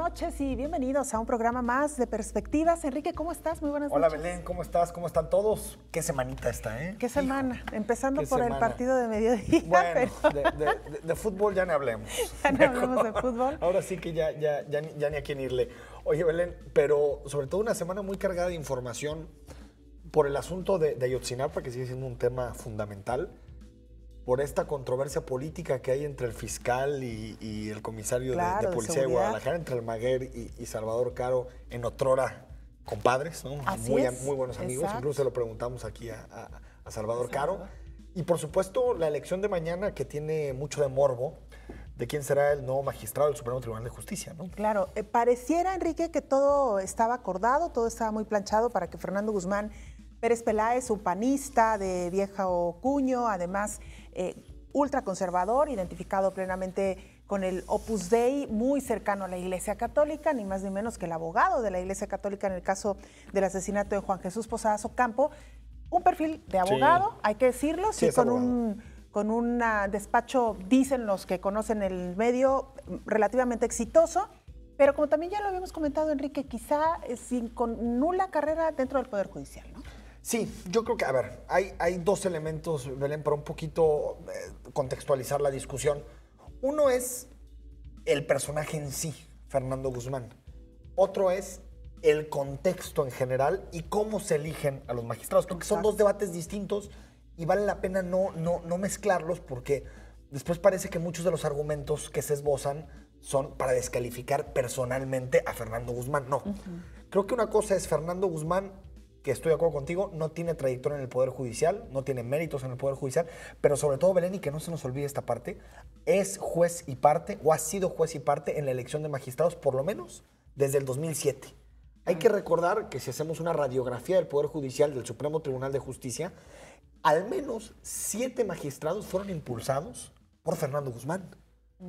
noches y bienvenidos a un programa más de Perspectivas. Enrique, ¿cómo estás? Muy buenas noches. Hola Belén, ¿cómo estás? ¿Cómo están todos? ¿Qué semanita esta, eh? ¿Qué semana? Hijo, empezando ¿qué por semana? El partido de mediodía. Bueno, pero... de fútbol ya no hablemos. Ya no hablemos de fútbol. Ahora sí que ya ni a quién irle. Oye Belén, pero sobre todo una semana muy cargada de información por el asunto de Ayotzinapa, que sigue siendo un tema fundamental, por esta controversia política que hay entre el fiscal y el comisario de Policía de Guadalajara, entre Almaguer y Salvador Caro, en otrora compadres, ¿no? Muy buenos amigos. Exacto. Incluso se lo preguntamos aquí a Salvador Caro. Y por supuesto, la elección de mañana, que tiene mucho de morbo, de quién será el nuevo magistrado del Supremo Tribunal de Justicia, ¿no? Claro, pareciera, Enrique, que todo estaba acordado, todo estaba muy planchado para que Fernando Guzmán Pérez Peláez, un panista de viejo cuño, además ultraconservador, identificado plenamente con el Opus Dei, muy cercano a la Iglesia Católica, ni más ni menos que el abogado de la Iglesia Católica en el caso del asesinato de Juan Jesús Posadas Ocampo. Un perfil de abogado, sí, hay que decirlo, sí, con un despacho, dicen los que conocen el medio, relativamente exitoso, pero como también ya lo habíamos comentado, Enrique, quizá con nula carrera dentro del Poder Judicial, ¿no? Sí, yo creo que, a ver, hay dos elementos, Belén, para un poquito contextualizar la discusión. Uno es el personaje en sí, Fernando Guzmán. Otro es el contexto en general y cómo se eligen a los magistrados. Creo que son dos debates distintos y vale la pena no mezclarlos, porque después parece que muchos de los argumentos que se esbozan son para descalificar personalmente a Fernando Guzmán. No. Creo que una cosa es Fernando Guzmán, que estoy de acuerdo contigo, no tiene trayectoria en el Poder Judicial, no tiene méritos en el Poder Judicial, pero sobre todo, Belén, y que no se nos olvide esta parte, es juez y parte, o ha sido juez y parte en la elección de magistrados, por lo menos desde el 2007. Hay que recordar que si hacemos una radiografía del Poder Judicial del Supremo Tribunal de Justicia, al menos 7 magistrados fueron impulsados por Fernando Guzmán,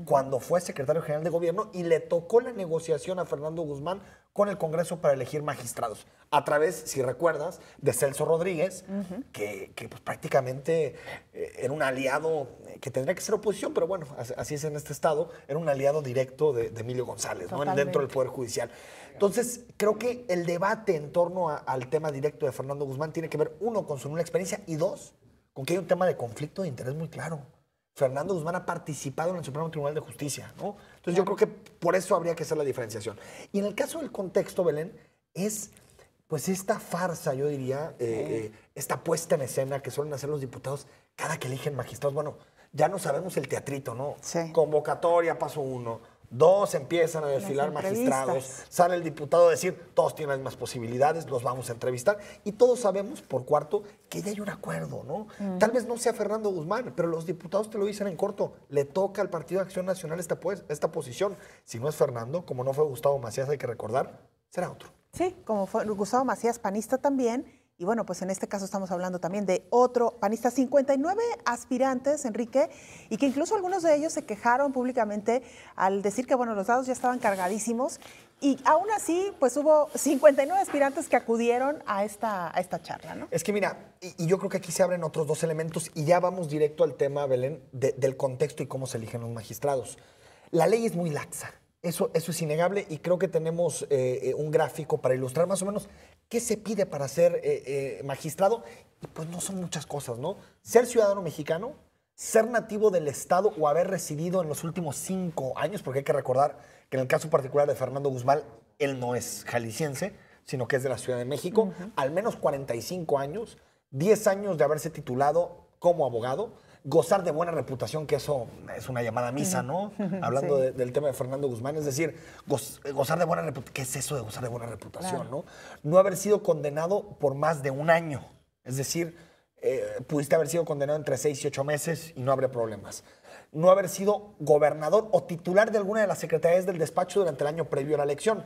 cuando fue secretario general de gobierno, y le tocó la negociación a Fernando Guzmán con el Congreso para elegir magistrados, a través, si recuerdas, de Celso Rodríguez, que pues, prácticamente era un aliado que tendría que ser oposición, pero bueno, así es en este estado, era un aliado directo de Emilio González, ¿no? Dentro del Poder Judicial. Entonces, creo que el debate en torno al tema directo de Fernando Guzmán tiene que ver, uno, con su nula experiencia, y dos, con que hay un tema de conflicto de interés muy claro. Fernando Guzmán ha participado en el Supremo Tribunal de Justicia, ¿no? Entonces yo creo que por eso habría que hacer la diferenciación. Y en el caso del contexto, Belén, es pues esta farsa, yo diría, esta puesta en escena que suelen hacer los diputados cada que eligen magistrados. Bueno, ya no sabemos el teatrito, ¿no? Sí. Convocatoria, paso 1. 2, empiezan a desfilar magistrados, sale el diputado a decir, todos tienen las mismas posibilidades, los vamos a entrevistar, y todos sabemos, por cuarto, que ya hay un acuerdo, ¿no? Tal vez no sea Fernando Guzmán, pero los diputados te lo dicen en corto, le toca al Partido de Acción Nacional esta posición. Si no es Fernando, como no fue Gustavo Macías, hay que recordar, será otro. Sí, como fue Gustavo Macías, panista también. Y bueno, pues en este caso estamos hablando también de otro panista, 59 aspirantes, Enrique, y que incluso algunos de ellos se quejaron públicamente al decir que, bueno, los dados ya estaban cargadísimos, y aún así, pues hubo 59 aspirantes que acudieron a esta charla, ¿no? Es que mira, y yo creo que aquí se abren otros dos elementos, y ya vamos directo al tema, Belén, del contexto y cómo se eligen los magistrados. La ley es muy laxa. Eso es innegable, y creo que tenemos un gráfico para ilustrar más o menos qué se pide para ser magistrado. Y pues no son muchas cosas, ¿no? Ser ciudadano mexicano, ser nativo del estado o haber residido en los últimos 5 años, porque hay que recordar que en el caso particular de Fernando Guzmán, él no es jalisciense, sino que es de la Ciudad de México, al menos 45 años, 10 años de haberse titulado como abogado, gozar de buena reputación, que eso es una llamada a misa, ¿no? Hablando del tema de Fernando Guzmán, es decir, gozar de buena reputación. ¿Qué es eso de gozar de buena reputación, no? No haber sido condenado por más de 1 año. Es decir, pudiste haber sido condenado entre 6 y 8 meses y no habría problemas. No haber sido gobernador o titular de alguna de las secretarías del despacho durante el año previo a la elección.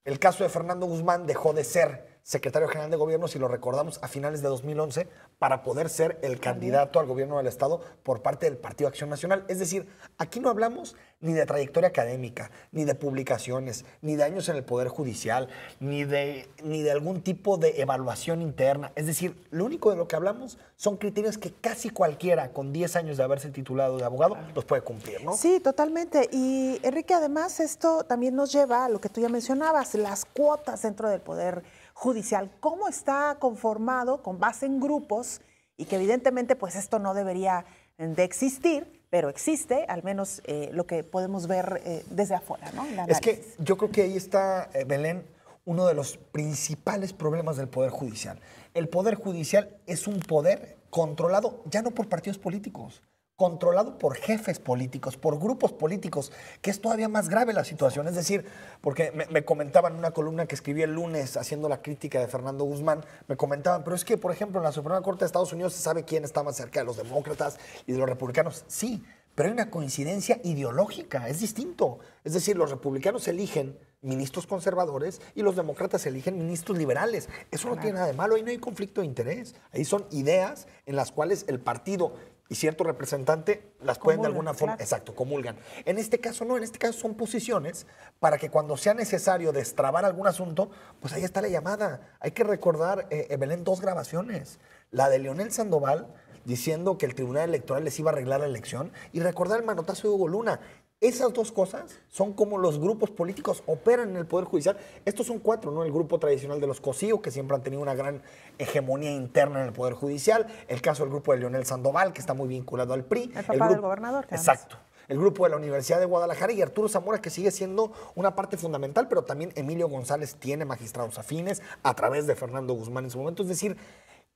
El caso de Fernando Guzmán dejó de ser secretario general de gobierno, si lo recordamos, a finales de 2011, para poder ser el candidato al gobierno del Estado por parte del Partido Acción Nacional. Es decir, aquí no hablamos ni de trayectoria académica, ni de publicaciones, ni de años en el Poder Judicial, ni de algún tipo de evaluación interna. Es decir, lo único de lo que hablamos son criterios que casi cualquiera con 10 años de haberse titulado de abogado los puede cumplir, ¿no? Sí, totalmente. Y Enrique, además esto también nos lleva a lo que tú ya mencionabas, las cuotas dentro del Poder Judicial. ¿Cómo está conformado con base en grupos? Y que evidentemente pues esto no debería de existir, pero existe, al menos lo que podemos ver desde afuera, ¿no? Es que yo creo que ahí está, Belén, uno de los principales problemas del Poder Judicial. El Poder Judicial es un poder controlado ya no por partidos políticos, controlado por jefes políticos, por grupos políticos, que es todavía más grave la situación. Es decir, porque me comentaban en una columna que escribí el lunes haciendo la crítica de Fernando Guzmán, me comentaban, pero es que, por ejemplo, en la Suprema Corte de Estados Unidos se sabe quién está más cerca de los demócratas y de los republicanos. Sí, pero hay una coincidencia ideológica, es distinto. Es decir, los republicanos eligen ministros conservadores y los demócratas eligen ministros liberales. Eso no tiene nada de malo, ahí no hay conflicto de interés. Ahí son ideas en las cuales el partido y cierto representante las pueden de alguna forma, exacto, comulgan. En este caso no, en este caso son posiciones para que cuando sea necesario destrabar algún asunto, pues ahí está la llamada. Hay que recordar, Belén, 2 grabaciones. La de Leonel Sandoval diciendo que el Tribunal Electoral les iba a arreglar la elección y recordar el manotazo de Hugo Luna. Esas 2 cosas son como los grupos políticos operan en el Poder Judicial. Estos son 4, ¿no? El grupo tradicional de los Cosío, que siempre han tenido una gran hegemonía interna en el Poder Judicial. El caso del grupo de Leonel Sandoval, que está muy vinculado al PRI. El papá del gobernador. Exacto. El grupo de la Universidad de Guadalajara y Arturo Zamora, que sigue siendo una parte fundamental, pero también Emilio González tiene magistrados afines a través de Fernando Guzmán en su momento. Es decir,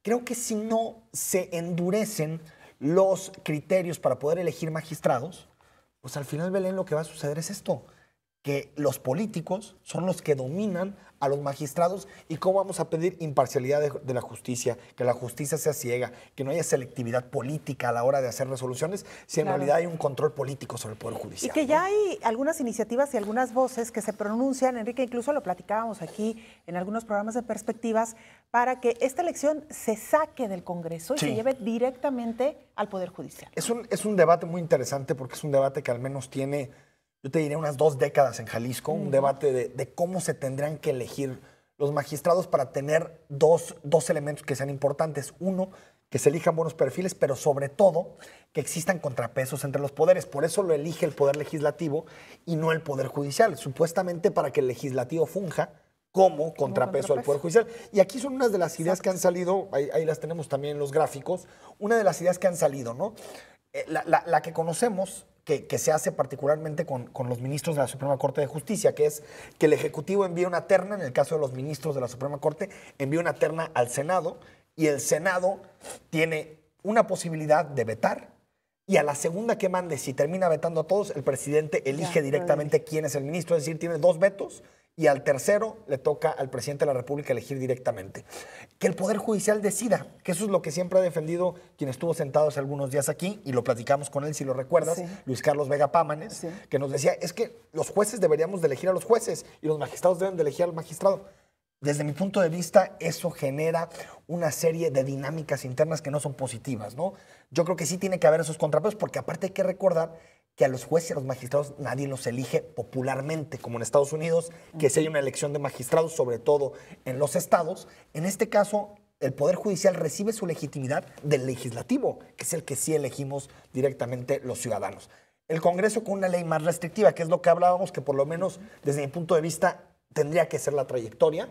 creo que si no se endurecen los criterios para poder elegir magistrados, pues al final, Belén, lo que va a suceder es esto, que los políticos son los que dominan a los magistrados y cómo vamos a pedir imparcialidad de la justicia, que la justicia sea ciega, que no haya selectividad política a la hora de hacer resoluciones, si en realidad hay un control político sobre el Poder Judicial. Y que ya hay algunas iniciativas y algunas voces que se pronuncian, Enrique, incluso lo platicábamos aquí en algunos programas de Perspectivas, para que esta elección se saque del Congreso y se lleve directamente al Poder Judicial. Es un debate muy interesante porque es un debate que al menos tiene, yo te diría, unas 2 décadas en Jalisco, un debate de cómo se tendrán que elegir los magistrados para tener dos elementos que sean importantes. Uno, que se elijan buenos perfiles, pero sobre todo que existan contrapesos entre los poderes. Por eso lo elige el Poder Legislativo y no el Poder Judicial, supuestamente para que el Legislativo funja como contrapeso al Poder Judicial. Y aquí son unas de las ideas que han salido, ahí las tenemos también en los gráficos, una de las ideas que han salido, ¿no? La que conocemos, que se hace particularmente con los ministros de la Suprema Corte de Justicia, que es que el Ejecutivo envía una terna, en el caso de los ministros de la Suprema Corte, envía una terna al Senado y el Senado tiene una posibilidad de vetar y a la segunda que mande, si termina vetando a todos, el presidente elige directamente quién es el ministro, es decir, tiene 2 vetos y al tercero le toca al presidente de la República elegir directamente. Que el Poder Judicial decida, que eso es lo que siempre ha defendido quien estuvo sentado hace algunos días aquí, y lo platicamos con él, si lo recuerdas, Luis Carlos Vega Pámanes, que nos decía, es que los jueces deberíamos de elegir a los jueces y los magistrados deben de elegir al magistrado. Desde mi punto de vista, eso genera una serie de dinámicas internas que no son positivas, ¿no? Yo creo que sí tiene que haber esos contrapesos, porque aparte hay que recordar que a los jueces y a los magistrados nadie los elige popularmente, como en Estados Unidos, que si hay una elección de magistrados, sobre todo en los estados. En este caso, el Poder Judicial recibe su legitimidad del legislativo, que es el que sí elegimos directamente los ciudadanos. El Congreso con una ley más restrictiva, que es lo que hablábamos, que por lo menos desde mi punto de vista tendría que ser la trayectoria.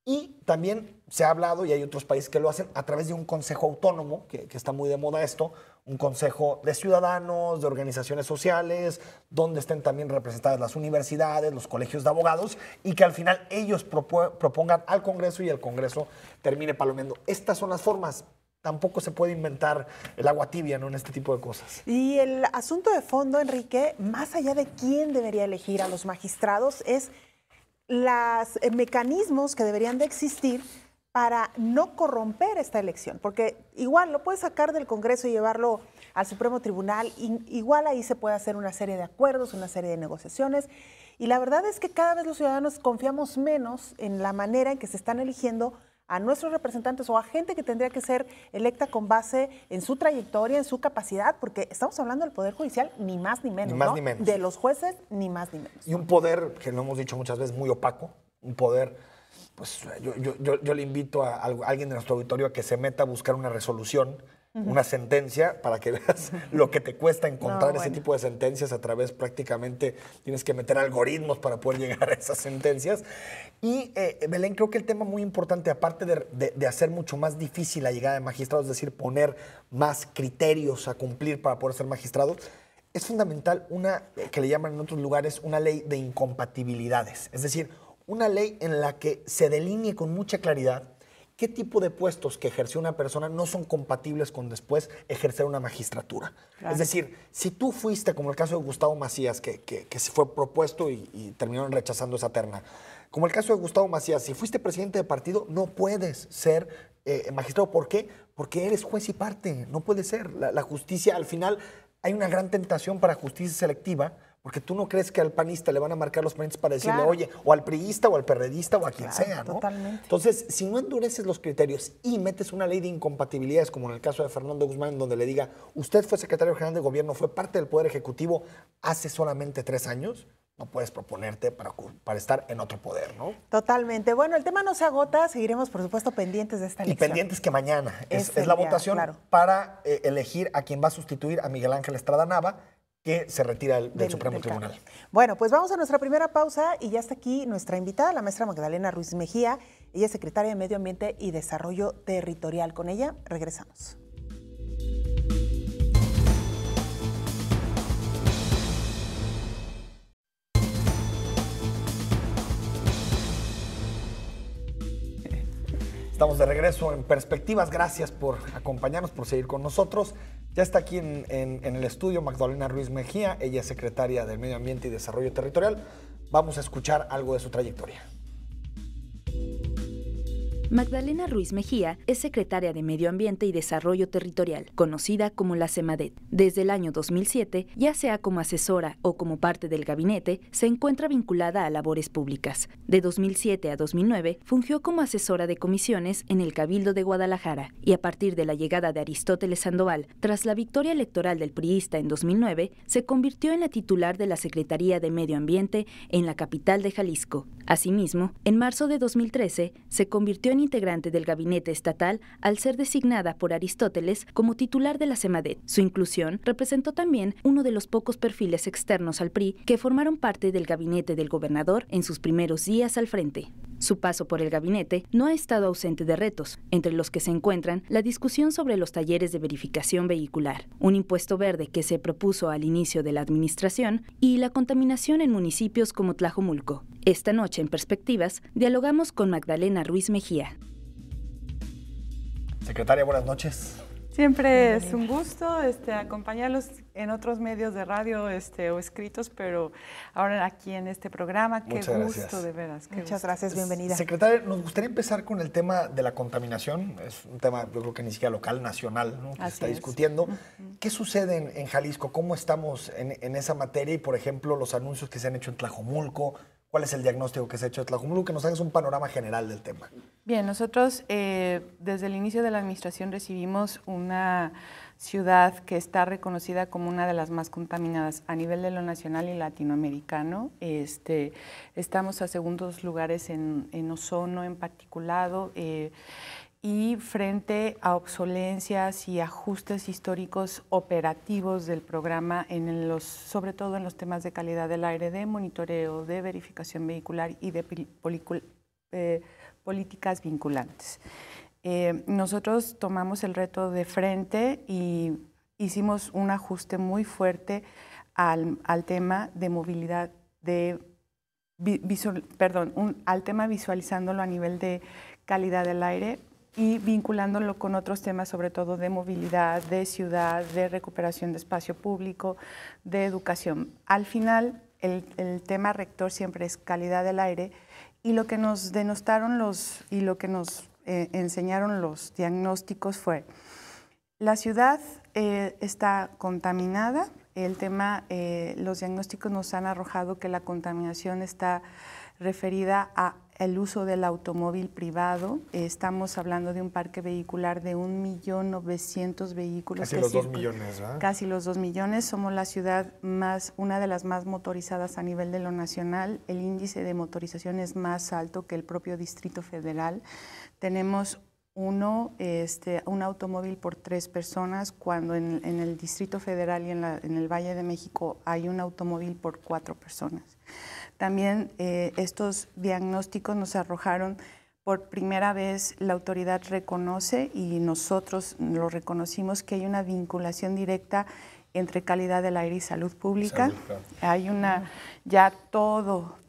Y también se ha hablado, y hay otros países que lo hacen, a través de un consejo autónomo, que está muy de moda esto, un consejo de ciudadanos, de organizaciones sociales, donde estén también representadas las universidades, los colegios de abogados, y que al final ellos propongan al Congreso y el Congreso termine palomeando. Estas son las formas. Tampoco se puede inventar el agua tibia, ¿no?, en este tipo de cosas. Y el asunto de fondo, Enrique, más allá de quién debería elegir a los magistrados, es los mecanismos que deberían de existir para no corromper esta elección, porque igual lo puedes sacar del Congreso y llevarlo al Supremo Tribunal, y igual ahí se puede hacer una serie de acuerdos, una serie de negociaciones, y la verdad es que cada vez los ciudadanos confiamos menos en la manera en que se están eligiendo a nuestros representantes o a gente que tendría que ser electa con base en su trayectoria, en su capacidad, porque estamos hablando del Poder Judicial, ni más ni menos, Ni más ¿no? ni menos. De los jueces, ni más ni menos. Y un poder, que lo hemos dicho muchas veces, muy opaco, un poder, pues yo le invito a alguien de nuestro auditorio a que se meta a buscar una resolución, una sentencia, para que veas lo que te cuesta encontrar ese tipo de sentencias a través, prácticamente, tienes que meter algoritmos para poder llegar a esas sentencias. Y, Belén, creo que el tema muy importante, aparte de hacer mucho más difícil la llegada de magistrados, es decir, poner más criterios a cumplir para poder ser magistrados, es fundamental una que le llaman en otros lugares una ley de incompatibilidades. Es decir, una ley en la que se delinee con mucha claridad qué tipo de puestos que ejerció una persona no son compatibles con después ejercer una magistratura. Claro. Es decir, si tú fuiste, como el caso de Gustavo Macías, que se fue propuesto y terminaron rechazando esa terna, como el caso de Gustavo Macías, si fuiste presidente de partido, no puedes ser magistrado. ¿Por qué? Porque eres juez y parte, no puede ser. La justicia, al final, hay una gran tentación para justicia selectiva, porque tú no crees que al panista le van a marcar los panistas para decirle, claro, oye, o al priista, o al perredista, o a quien sea, ¿no? Totalmente. Entonces, si no endureces los criterios y metes una ley de incompatibilidades, como en el caso de Fernando Guzmán, donde le diga, usted fue secretario general de gobierno, fue parte del Poder Ejecutivo hace solamente 3 años, no puedes proponerte para estar en otro poder, ¿no? Totalmente. Bueno, el tema no se agota, seguiremos, por supuesto, pendientes de esta elección. Y pendientes que mañana es la votación, claro, para elegir a quien va a sustituir a Miguel Ángel Estrada Nava, que se retira del Supremo Tribunal. Bueno, pues vamos a nuestra primera pausa y ya está aquí nuestra invitada, la maestra Magdalena Ruiz Mejía. Ella es secretaria de Medio Ambiente y Desarrollo Territorial. Con ella regresamos. Estamos de regreso en Perspectivas. Gracias por acompañarnos, por seguir con nosotros. Ya está aquí en el estudio Magdalena Ruiz Mejía. Ella es secretaria del Medio Ambiente y Desarrollo Territorial. Vamos a escuchar algo de su trayectoria. Magdalena Ruiz Mejía es secretaria de Medio Ambiente y Desarrollo Territorial, conocida como la SEMADET. Desde el año 2007, ya sea como asesora o como parte del gabinete, se encuentra vinculada a labores públicas. De 2007 a 2009, fungió como asesora de comisiones en el Cabildo de Guadalajara y a partir de la llegada de Aristóteles Sandoval, tras la victoria electoral del priista en 2009, se convirtió en la titular de la Secretaría de Medio Ambiente en la capital de Jalisco. Asimismo, en marzo de 2013, se convirtió en integrante del gabinete estatal al ser designada por Aristóteles como titular de la SEMADET. Su inclusión representó también uno de los pocos perfiles externos al PRI que formaron parte del gabinete del gobernador en sus primeros días al frente. Su paso por el gabinete no ha estado ausente de retos, entre los que se encuentran la discusión sobre los talleres de verificación vehicular, un impuesto verde que se propuso al inicio de la administración y la contaminación en municipios como Tlajomulco. Esta noche en Perspectivas dialogamos con Magdalena Ruiz Mejía. Secretaria, buenas noches. Siempre es un gusto acompañarlos en otros medios de radio o escritos, pero ahora aquí en este programa, qué Muchas gusto, gracias. De veras. Muchas gracias, bienvenida. Secretaria, nos gustaría empezar con el tema de la contaminación. Es un tema, yo creo que ni siquiera local, nacional, ¿no? Que se está discutiendo. ¿Qué sucede en Jalisco? ¿Cómo estamos en esa materia? Y, por ejemplo, los anuncios que se han hecho en Tlajomulco. ¿Cuál es el diagnóstico que se ha hecho de Tlajomulco? Que nos hagas un panorama general del tema. Bien, nosotros desde el inicio de la administración recibimos una ciudad que está reconocida como una de las más contaminadas a nivel de lo nacional y latinoamericano. Estamos a segundos lugares en ozono en particulado. Y frente a obsolencias y ajustes históricos operativos del programa, sobre todo en los temas de calidad del aire, de monitoreo, de verificación vehicular y de políticas vinculantes. Nosotros tomamos el reto de frente y hicimos un ajuste muy fuerte al tema de movilidad, al tema visualizándolo a nivel de calidad del aire, y vinculándolo con otros temas, sobre todo de movilidad, de ciudad, de recuperación de espacio público, de educación. Al final, el tema rector siempre es calidad del aire, y lo que nos denostaron y lo que nos enseñaron los diagnósticos fue: la ciudad está contaminada. Los diagnósticos nos han arrojado que la contaminación está referida a el uso del automóvil privado. Estamos hablando de un parque vehicular de 1.900.000 vehículos. Casi los 2 millones, ¿verdad? Casi los 2 millones. Somos la ciudad una de las más motorizadas a nivel de lo nacional. El índice de motorización es más alto que el propio Distrito Federal. Tenemos un automóvil por 3 personas, cuando en el Distrito Federal y en el Valle de México hay un automóvil por 4 personas. También estos diagnósticos nos arrojaron, por primera vez la autoridad reconoce, y nosotros lo reconocimos, que hay una vinculación directa entre calidad del aire y salud pública. Claro. Hay ya todo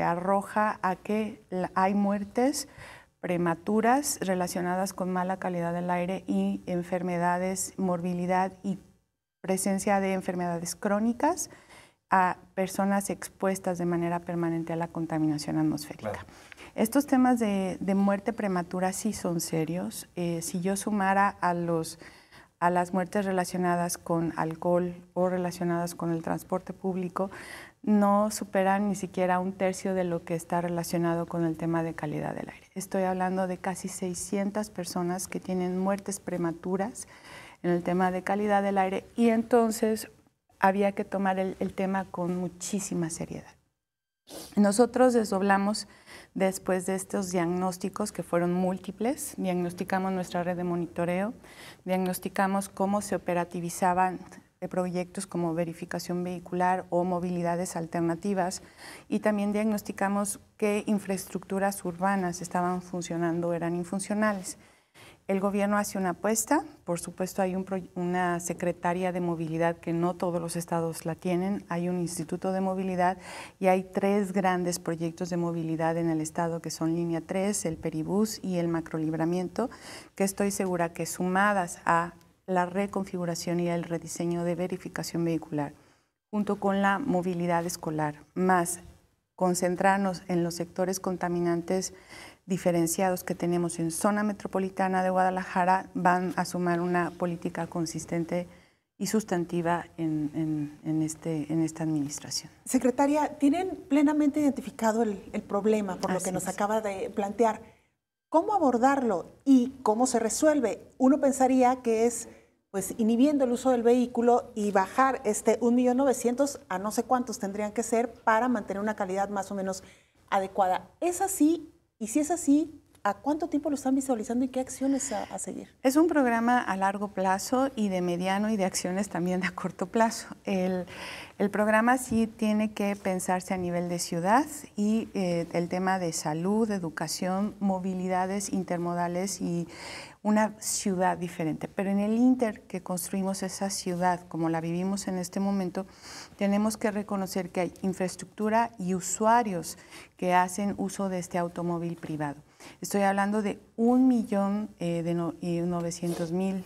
arroja a que hay muertes prematuras relacionadas con mala calidad del aire y enfermedades, morbilidad y presencia de enfermedades crónicas a personas expuestas de manera permanente a la contaminación atmosférica. Claro. Estos temas de muerte prematura sí son serios. Si yo sumara a las muertes relacionadas con alcohol o relacionadas con el transporte público, no superan ni siquiera 1/3 de lo que está relacionado con el tema de calidad del aire. Estoy hablando de casi 600 personas que tienen muertes prematuras en el tema de calidad del aire, y entonces había que tomar el tema con muchísima seriedad. Nosotros desdoblamos después de estos diagnósticos, que fueron múltiples. Diagnosticamos nuestra red de monitoreo, diagnosticamos cómo se operativizaban proyectos como verificación vehicular o movilidades alternativas, y también diagnosticamos qué infraestructuras urbanas estaban funcionando o eran infuncionales. El gobierno hace una apuesta, por supuesto hay una secretaría de movilidad que no todos los estados la tienen, hay un instituto de movilidad y hay 3 grandes proyectos de movilidad en el estado, que son Línea 3, el Peribús y el Macrolibramiento, que estoy segura que sumadas a la reconfiguración y el rediseño de verificación vehicular, junto con la movilidad escolar, más concentrarnos en los sectores contaminantes diferenciados que tenemos en zona metropolitana de Guadalajara, van a sumar una política consistente y sustantiva en esta administración. Secretaria, ¿tienen plenamente identificado el problema, por lo que nos acaba de plantear? ¿Cómo abordarlo y cómo se resuelve? Uno pensaría que es pues inhibiendo el uso del vehículo y bajar 1.900.000 a no sé cuántos tendrían que ser para mantener una calidad más o menos adecuada. ¿Es así? Y si es así, ¿a cuánto tiempo lo están visualizando y qué acciones a seguir? Es un programa a largo plazo y de mediano, y de acciones también de a corto plazo. El programa sí tiene que pensarse a nivel de ciudad, y el tema de salud, educación, movilidades intermodales y una ciudad diferente. Pero en el inter que construimos esa ciudad como la vivimos en este momento, tenemos que reconocer que hay infraestructura y usuarios que hacen uso de este automóvil privado. Estoy hablando de 1.900.000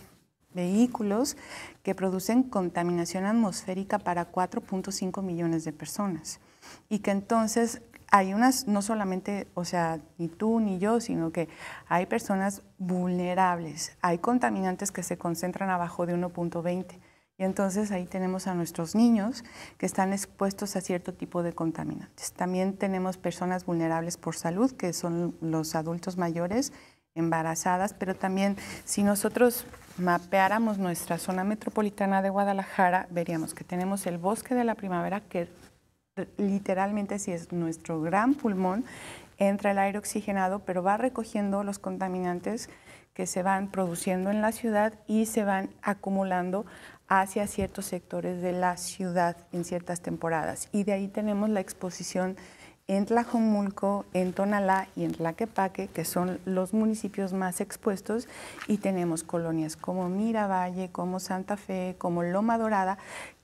vehículos que producen contaminación atmosférica para 4.5 millones de personas, y que entonces hay no solamente, o sea, ni tú ni yo, sino que hay personas vulnerables, hay contaminantes que se concentran abajo de 1.20, y entonces ahí tenemos a nuestros niños que están expuestos a cierto tipo de contaminantes. También tenemos personas vulnerables por salud, que son los adultos mayores, embarazadas, pero también si nosotros mapeáramos nuestra zona metropolitana de Guadalajara, veríamos que tenemos el Bosque de la Primavera, que literalmente sí es nuestro gran pulmón, entra el aire oxigenado, pero va recogiendo los contaminantes que se van produciendo en la ciudad y se van acumulando hacia ciertos sectores de la ciudad en ciertas temporadas. Y de ahí tenemos la exposición en Tlajomulco, en Tonalá y en Tlaquepaque, que son los municipios más expuestos, y tenemos colonias como Miravalle, como Santa Fe, como Loma Dorada,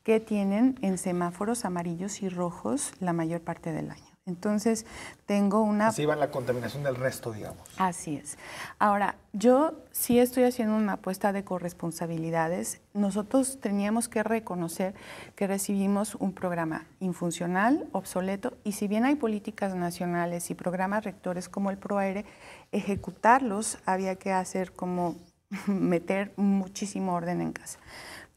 que tienen en semáforos amarillos y rojos la mayor parte del año. Entonces, tengo una... Así va la contaminación del resto, digamos. Así es. Ahora, yo sí estoy haciendo una apuesta de corresponsabilidades. Nosotros teníamos que reconocer que recibimos un programa infuncional, obsoleto, y si bien hay políticas nacionales y programas rectores como el ProAire, ejecutarlos había que hacer como meter muchísimo orden en casa.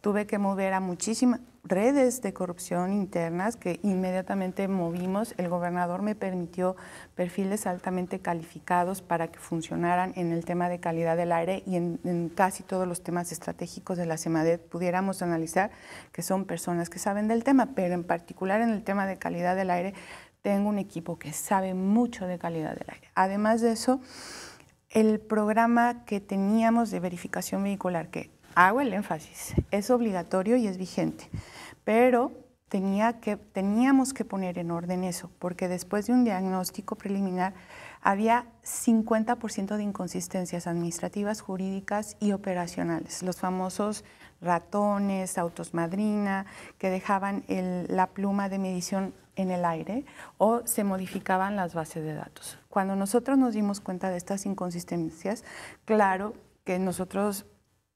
tuve que mover a muchísimas redes de corrupción internas que inmediatamente movimos. El gobernador me permitió perfiles altamente calificados para que funcionaran en el tema de calidad del aire y en casi todos los temas estratégicos de la SEMADET pudiéramos analizar que son personas que saben del tema, pero en particular en el tema de calidad del aire tengo un equipo que sabe mucho de calidad del aire. Además de eso, el programa que teníamos de verificación vehicular, que hago el énfasis, es obligatorio y es vigente, pero teníamos que poner en orden eso, porque después de un diagnóstico preliminar había 50% de inconsistencias administrativas, jurídicas y operacionales, los famosos ratones, autos madrina, que dejaban la pluma de medición en el aire o se modificaban las bases de datos. Cuando nosotros nos dimos cuenta de estas inconsistencias, claro que nosotros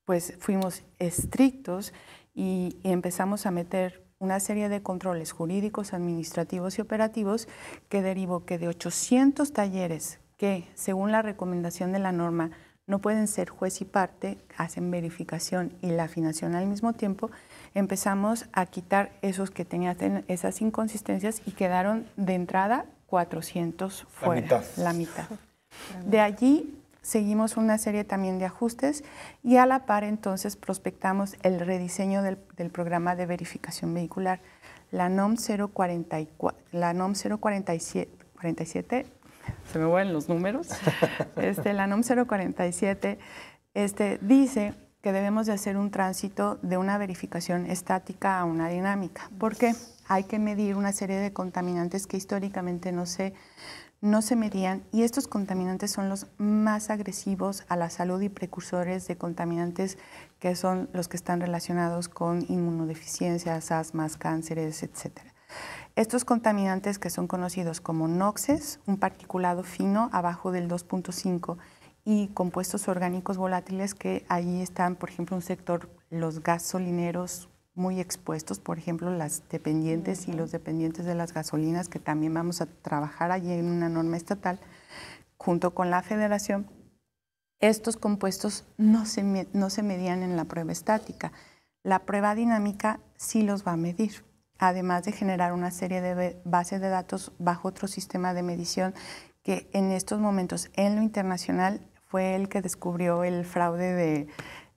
pues fuimos estrictos y empezamos a meter una serie de controles jurídicos, administrativos y operativos que derivó que de 800 talleres que, según la recomendación de la norma, no pueden ser juez y parte, hacen verificación y la afinación al mismo tiempo, empezamos a quitar esos que tenían esas inconsistencias y quedaron de entrada 400 fuera, la mitad. De allí seguimos una serie también de ajustes y a la par entonces prospectamos el rediseño del programa de verificación vehicular. La NOM 047, se me vuelven los números, la NOM 047 dice que debemos de hacer un tránsito de una verificación estática a una dinámica, porque hay que medir una serie de contaminantes que históricamente no se medían y estos contaminantes son los más agresivos a la salud y precursores de contaminantes que son los que están relacionados con inmunodeficiencias, asmas, cánceres, etc. Estos contaminantes que son conocidos como NOxes, un particulado fino abajo del 2.5 y compuestos orgánicos volátiles que allí están, por ejemplo, un sector, los gasolineros muy expuestos, por ejemplo, las dependientes y los dependientes de las gasolinas, que también vamos a trabajar allí en una norma estatal, junto con la federación. Estos compuestos no se medían en la prueba estática. La prueba dinámica sí los va a medir, además de generar una serie de bases de datos bajo otro sistema de medición que en estos momentos en lo internacional fue el que descubrió el fraude de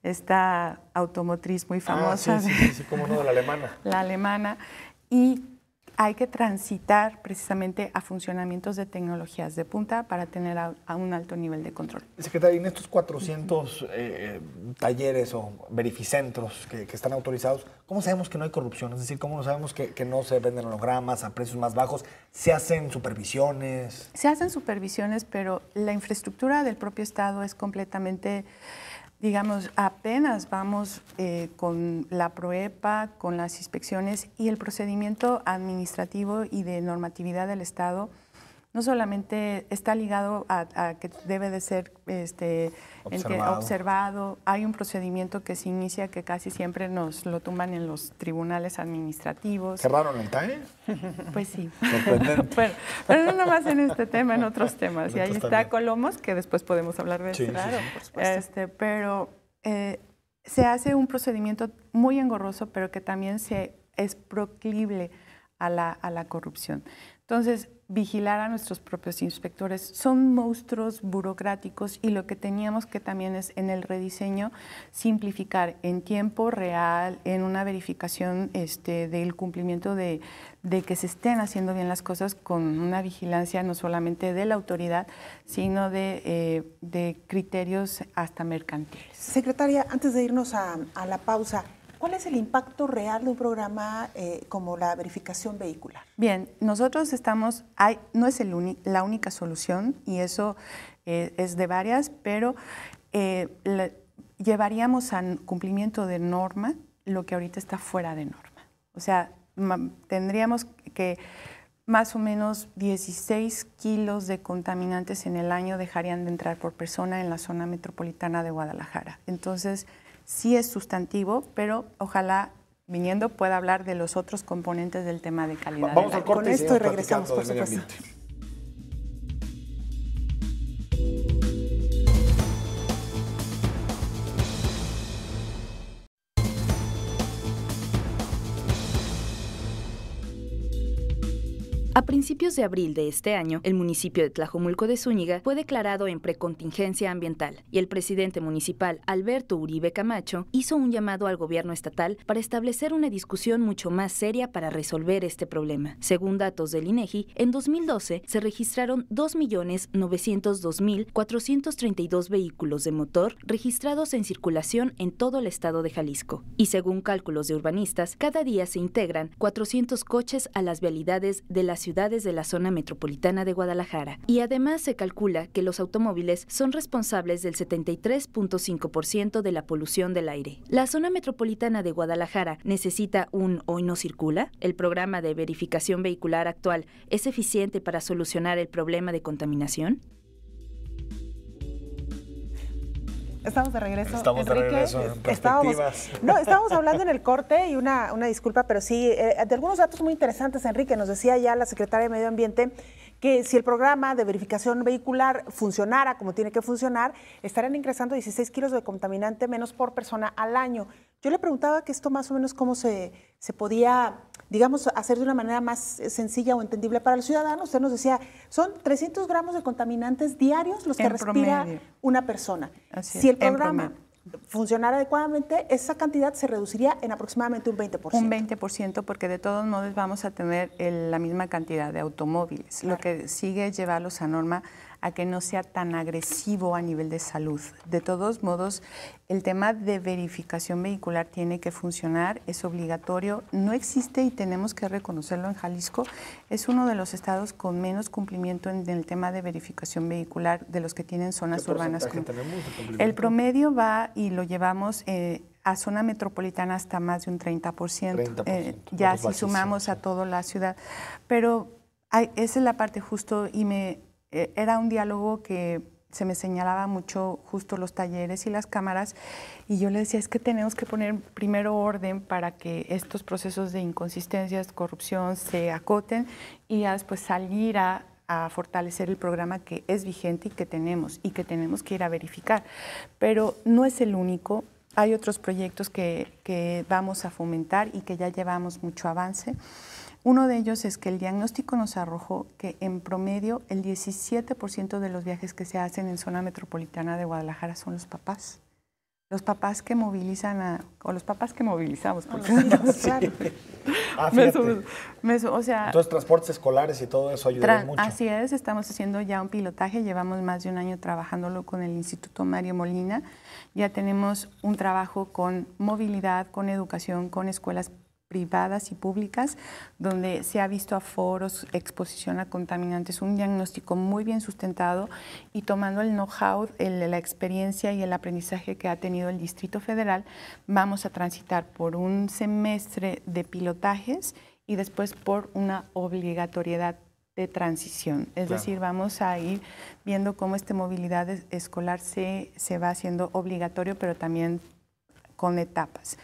esta automotriz muy famosa. Sí, como no, de la alemana. La alemana. Y hay que transitar precisamente a funcionamientos de tecnologías de punta para tener a un alto nivel de control. Secretaria, en estos 400 talleres o verificentros que están autorizados, ¿cómo sabemos que no hay corrupción? Es decir, ¿cómo sabemos que no se venden hologramas a precios más bajos? ¿Se hacen supervisiones? Se hacen supervisiones, pero la infraestructura del propio Estado es completamente... Digamos, apenas vamos con la PROEPA, con las inspecciones y el procedimiento administrativo y de normatividad del Estado no solamente está ligado a que debe de ser observado. Hay un procedimiento que se inicia que casi siempre nos lo tumban en los tribunales administrativos. ¿Qué raro en el TAE? Pues sí. Sorprendente. Pero no nomás en este tema, en otros temas. Y ahí está también. Colomos, que después podemos hablar de eso. Sí, Claro, sí, por supuesto. Pero se hace un procedimiento muy engorroso, pero que también es proclive a la corrupción. Entonces, vigilar a nuestros propios inspectores son monstruos burocráticos y lo que teníamos que también es en el rediseño simplificar en tiempo real, en una verificación del cumplimiento de que se estén haciendo bien las cosas con una vigilancia no solamente de la autoridad, sino de criterios hasta mercantiles. Secretaria, antes de irnos a la pausa, ¿cuál es el impacto real de un programa como la verificación vehicular? Bien, nosotros no es la única solución y eso es de varias, pero llevaríamos a cumplimiento de norma lo que ahorita está fuera de norma. O sea, tendríamos que más o menos 16 kilos de contaminantes en el año dejarían de entrar por persona en la zona metropolitana de Guadalajara. Entonces, sí es sustantivo, pero ojalá viniendo pueda hablar de los otros componentes del tema de calidad. Vamos al corte con esto y regresamos, por supuesto. A principios de abril de este año, el municipio de Tlajomulco de Zúñiga fue declarado en precontingencia ambiental y el presidente municipal, Alberto Uribe Camacho, hizo un llamado al gobierno estatal para establecer una discusión mucho más seria para resolver este problema. Según datos del INEGI, en 2012 se registraron 2.902.432 vehículos de motor registrados en circulación en todo el estado de Jalisco. Y según cálculos de urbanistas, cada día se integran 400 coches a las vialidades de las ciudades de la zona metropolitana de Guadalajara. Y además se calcula que los automóviles son responsables del 73.5% de la polución del aire. ¿La zona metropolitana de Guadalajara necesita un Hoy no circula? ¿El programa de verificación vehicular actual es eficiente para solucionar el problema de contaminación? Estamos de regreso. Estamos de regreso en perspectivas. Estábamos hablando en el corte y una disculpa, pero sí, de algunos datos muy interesantes, Enrique. Nos decía ya la secretaria de Medio Ambiente que si el programa de verificación vehicular funcionara como tiene que funcionar, estarían ingresando 16 kilos de contaminante menos por persona al año. Yo le preguntaba que esto más o menos cómo se podía, digamos, hacer de una manera más sencilla o entendible para el ciudadano. Usted nos decía, son 300 gramos de contaminantes diarios los que respira una persona. Si el programa funcionara adecuadamente, esa cantidad se reduciría en aproximadamente un 20%. Un 20%, porque de todos modos vamos a tener la misma cantidad de automóviles. Claro. Lo que sigue es llevarlos a norma a que no sea tan agresivo a nivel de salud. De todos modos, el tema de verificación vehicular tiene que funcionar, es obligatorio, no existe y tenemos que reconocerlo en Jalisco. Es uno de los estados con menos cumplimiento en el tema de verificación vehicular de los que tienen zonas urbanas. El promedio va y lo llevamos a zona metropolitana hasta más de un 30%, ya si sumamos a toda la ciudad. Pero esa es la parte justo y era un diálogo que se me señalaba mucho justo los talleres y las cámaras y yo le decía, es que tenemos que poner primero orden para que estos procesos de inconsistencias, corrupción se acoten y ya después salir a fortalecer el programa que es vigente y que tenemos que ir a verificar. Pero no es el único, hay otros proyectos que vamos a fomentar y que ya llevamos mucho avance. Uno de ellos es que el diagnóstico nos arrojó que en promedio el 17% de los viajes que se hacen en zona metropolitana de Guadalajara son los papás. Los papás que movilizan o los papás que movilizamos. Porque o sea, entonces transportes escolares y todo eso ayuda mucho. Así es, estamos haciendo ya un pilotaje, llevamos más de un año trabajándolo con el Instituto Mario Molina. Ya tenemos un trabajo con movilidad, con educación, con escuelas privadas y públicas, donde se ha visto aforos, exposición a contaminantes, un diagnóstico muy bien sustentado y tomando el know-how, la experiencia y el aprendizaje que ha tenido el Distrito Federal, vamos a transitar por un semestre de pilotajes y después por una obligatoriedad de transición. Es decir, vamos a ir viendo cómo esta movilidad escolar se va haciendo obligatorio, pero también con etapas.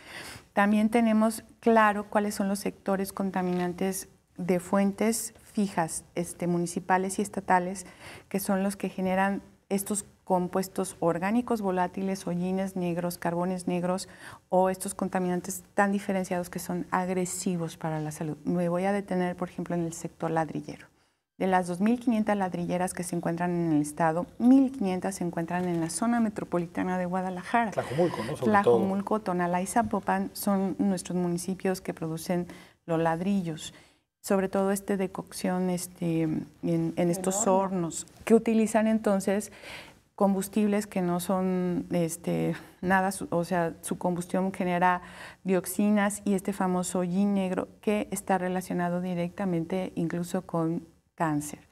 También tenemos claro cuáles son los sectores contaminantes de fuentes fijas municipales y estatales, que son los que generan estos compuestos orgánicos volátiles, hollines negros, carbones negros o estos contaminantes tan diferenciados que son agresivos para la salud. Me voy a detener, por ejemplo, en el sector ladrillero. De las 2.500 ladrilleras que se encuentran en el estado, 1.500 se encuentran en la zona metropolitana de Guadalajara. Tlajomulco, ¿no? Tlajomulco, Tonalá y Zapopan son nuestros municipios que producen los ladrillos, sobre todo de cocción en estos hornos, que utilizan entonces combustibles que no son nada, o sea, su combustión genera dioxinas y este famoso hollín negro que está relacionado directamente incluso con cáncer.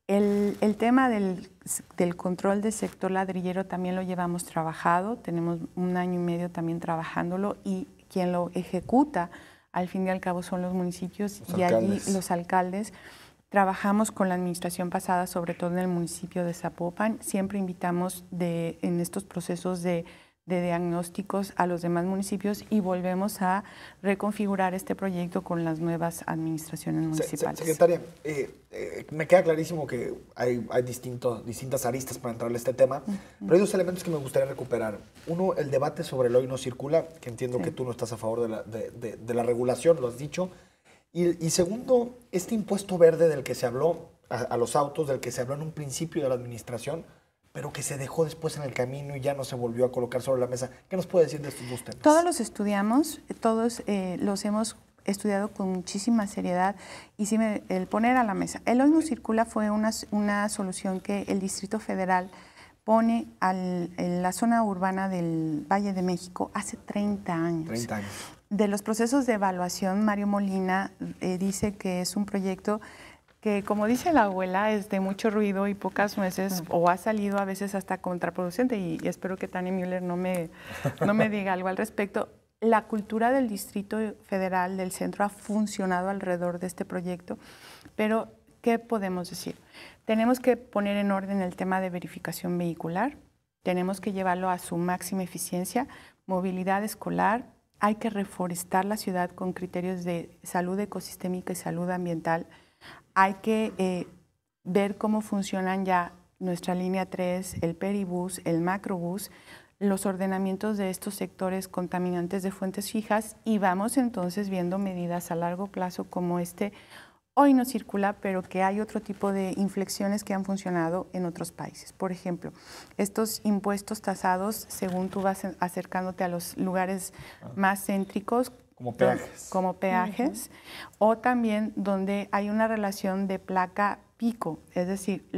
El tema del control del sector ladrillero también lo llevamos trabajado, tenemos un año y medio también trabajándolo y quien lo ejecuta al fin y al cabo son los municipios y allí los alcaldes. Trabajamos con la administración pasada, sobre todo en el municipio de Zapopan, siempre invitamos en estos procesos de diagnósticos a los demás municipios y volvemos a reconfigurar este proyecto con las nuevas administraciones municipales. Secretaria, me queda clarísimo que hay distintas aristas para entrarle a este tema, pero hay dos elementos que me gustaría recuperar. Uno, el debate sobre el hoy no circula, que entiendo que tú no estás a favor de la regulación, lo has dicho, Y segundo, este impuesto verde del que se habló a los autos, del que se habló en un principio de la administración, pero que se dejó después en el camino y ya no se volvió a colocar sobre la mesa. ¿Qué nos puede decir de estos dos temas? Todos los estudiamos, todos los hemos estudiado con muchísima seriedad y el poner a la mesa. El Hoy No Circula fue una solución que el Distrito Federal pone en la zona urbana del Valle de México hace 30 años. 30 años. De los procesos de evaluación, Mario Molina dice que es un proyecto que, como dice la abuela, es de mucho ruido y pocas nueces, o ha salido a veces hasta contraproducente, y espero que Tania Müller no me diga algo al respecto. La cultura del Distrito Federal, del centro, ha funcionado alrededor de este proyecto, pero ¿qué podemos decir? Tenemos que poner en orden el tema de verificación vehicular, tenemos que llevarlo a su máxima eficiencia, movilidad escolar, hay que reforestar la ciudad con criterios de salud ecosistémica y salud ambiental. Hay que ver cómo funcionan ya nuestra línea 3, el peribús, el macrobús, los ordenamientos de estos sectores contaminantes de fuentes fijas, y vamos entonces viendo medidas a largo plazo como Hoy No Circula, pero que hay otro tipo de inflexiones que han funcionado en otros países. Por ejemplo, estos impuestos tasados, según tú vas acercándote a los lugares más céntricos, como peajes, o también donde hay una relación de placa pico, es decir,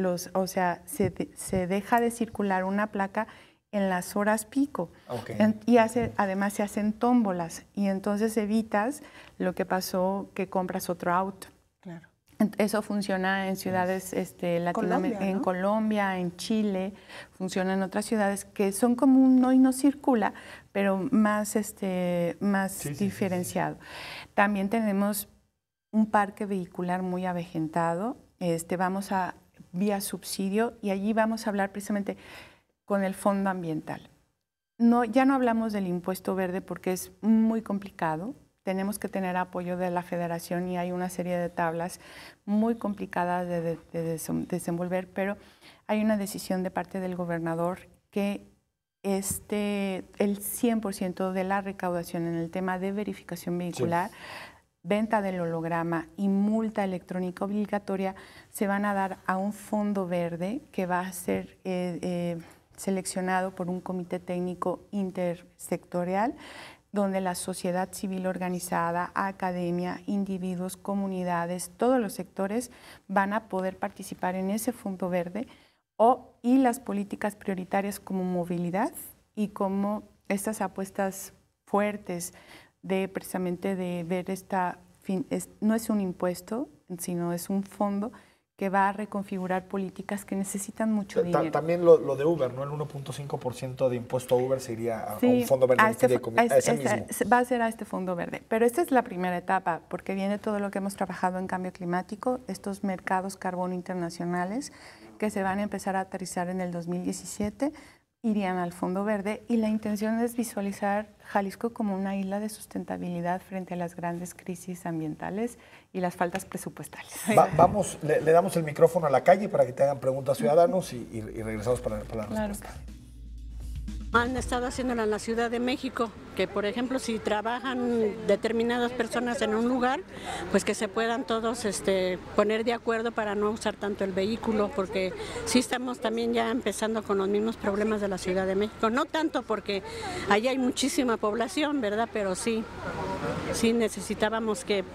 se deja de circular una placa en las horas pico. Okay. Y además se hacen tómbolas, y entonces evitas lo que pasó, que compras otro auto. Claro. Eso funciona en ciudades latinoamericanas, en Colombia, en Chile, funciona en otras ciudades que son como un Hoy No Circula, pero más diferenciado. También tenemos un parque vehicular muy avejentado, vamos a vía subsidio, y allí vamos a hablar precisamente con el Fondo Ambiental. Ya no hablamos del impuesto verde porque es muy complicado. Tenemos que tener apoyo de la Federación y hay una serie de tablas muy complicadas de desenvolver, pero hay una decisión de parte del gobernador que el 100% de la recaudación en el tema de verificación vehicular, venta del holograma y multa electrónica obligatoria se van a dar a un fondo verde que va a ser seleccionado por un comité técnico intersectorial, donde la sociedad civil organizada, academia, individuos, comunidades, todos los sectores van a poder participar en ese fondo verde y las políticas prioritarias como movilidad y como estas apuestas fuertes precisamente de ver no es un impuesto, sino es un fondo que va a reconfigurar políticas que necesitan mucho dinero. También lo de Uber, ¿no? El 1.5% de impuesto a Uber se iría a un fondo verde. Va a ser a este fondo verde. Pero esta es la primera etapa, porque viene todo lo que hemos trabajado en cambio climático, estos mercados carbono internacionales que se van a empezar a aterrizar en el 2017, irían al fondo verde, y la intención es visualizar Jalisco como una isla de sustentabilidad frente a las grandes crisis ambientales y las faltas presupuestales. Le damos el micrófono a la calle para que te hagan preguntas ciudadanos y regresamos para la respuesta. Han estado haciéndolo en la Ciudad de México, que por ejemplo si trabajan determinadas personas en un lugar, pues que se puedan todos poner de acuerdo para no usar tanto el vehículo, porque sí estamos también ya empezando con los mismos problemas de la Ciudad de México. No tanto porque allá hay muchísima población, ¿verdad? Pero sí necesitábamos que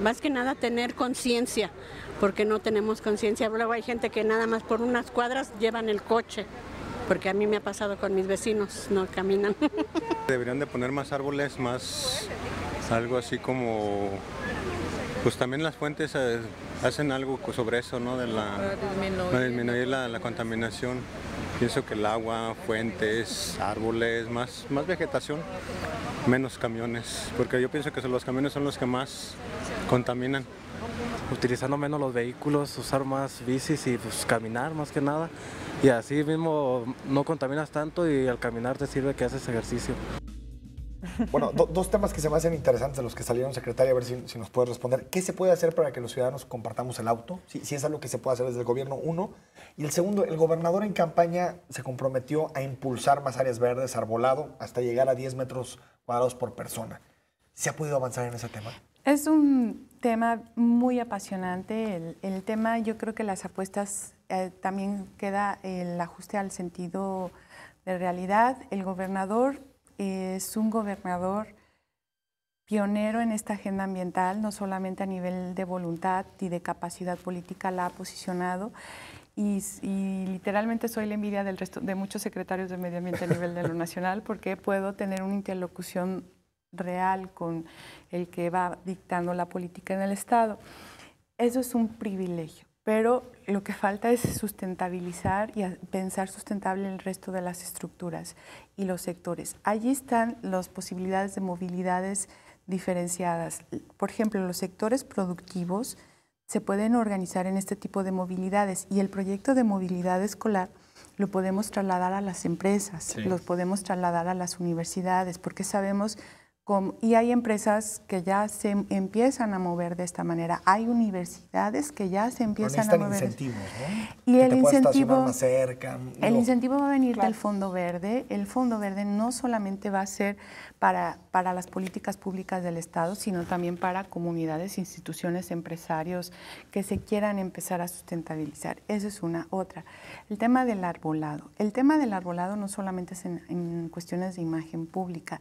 más que nada tener conciencia, porque no tenemos conciencia. Luego hay gente que nada más por unas cuadras llevan el coche, porque a mí me ha pasado con mis vecinos, no caminan. Deberían de poner más árboles, algo así como, pues también las fuentes hacen algo sobre eso, ¿no? Para disminuir la contaminación. Pienso que el agua, fuentes, árboles, más vegetación, menos camiones, porque yo pienso que los camiones son los que más contaminan. Utilizando menos los vehículos, usar más bicis y pues caminar más que nada. Y así mismo no contaminas tanto y al caminar te sirve que haces ejercicio. Bueno, dos temas que se me hacen interesantes de los que salieron, secretaria, a ver si nos puede responder. ¿Qué se puede hacer para que los ciudadanos compartamos el auto? Si es algo que se puede hacer desde el gobierno, uno. Y el segundo, el gobernador en campaña se comprometió a impulsar más áreas verdes, arbolado, hasta llegar a 10 metros cuadrados por persona. ¿Se ha podido avanzar en ese tema? Es un tema muy apasionante. El tema, yo creo que las apuestas también queda el ajuste al sentido de realidad. El gobernador es un gobernador pionero en esta agenda ambiental, no solamente a nivel de voluntad y de capacidad política la ha posicionado, y literalmente soy la envidia del resto de muchos secretarios de medio ambiente a nivel de lo nacional, porque puedo tener una interlocución real con el que va dictando la política en el Estado. Eso es un privilegio, pero lo que falta es sustentabilizar y pensar sustentable el resto de las estructuras y los sectores. Allí están las posibilidades de movilidades diferenciadas. Por ejemplo, los sectores productivos se pueden organizar en este tipo de movilidades, y el proyecto de movilidad escolar lo podemos trasladar a las empresas, sí, los podemos trasladar a las universidades, porque sabemos y hay empresas que ya se empiezan a mover de esta manera. Hay universidades que ya se empiezan a mover. Incentivos, ¿no? Y que el incentivo, más cerca, el incentivo va a venir del Fondo Verde. El Fondo Verde no solamente va a ser para las políticas públicas del Estado, sino también para comunidades, instituciones, empresarios que se quieran empezar a sustentabilizar. Esa es una. Otra, el tema del arbolado. El tema del arbolado no solamente es en cuestiones de imagen pública,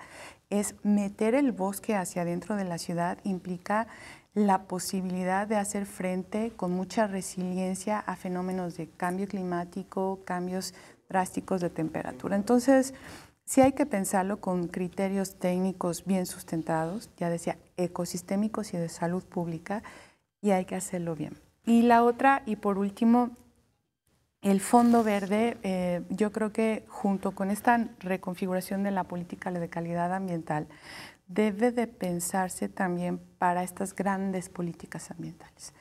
es meter el bosque hacia adentro de la ciudad, implica la posibilidad de hacer frente con mucha resiliencia a fenómenos de cambio climático, cambios drásticos de temperatura. Entonces, sí hay que pensarlo con criterios técnicos bien sustentados, ya decía, ecosistémicos y de salud pública, y hay que hacerlo bien. Y la otra, y por último, el Fondo Verde, yo creo que junto con esta reconfiguración de la política de calidad ambiental, debe de pensarse también para estas grandes políticas ambientales.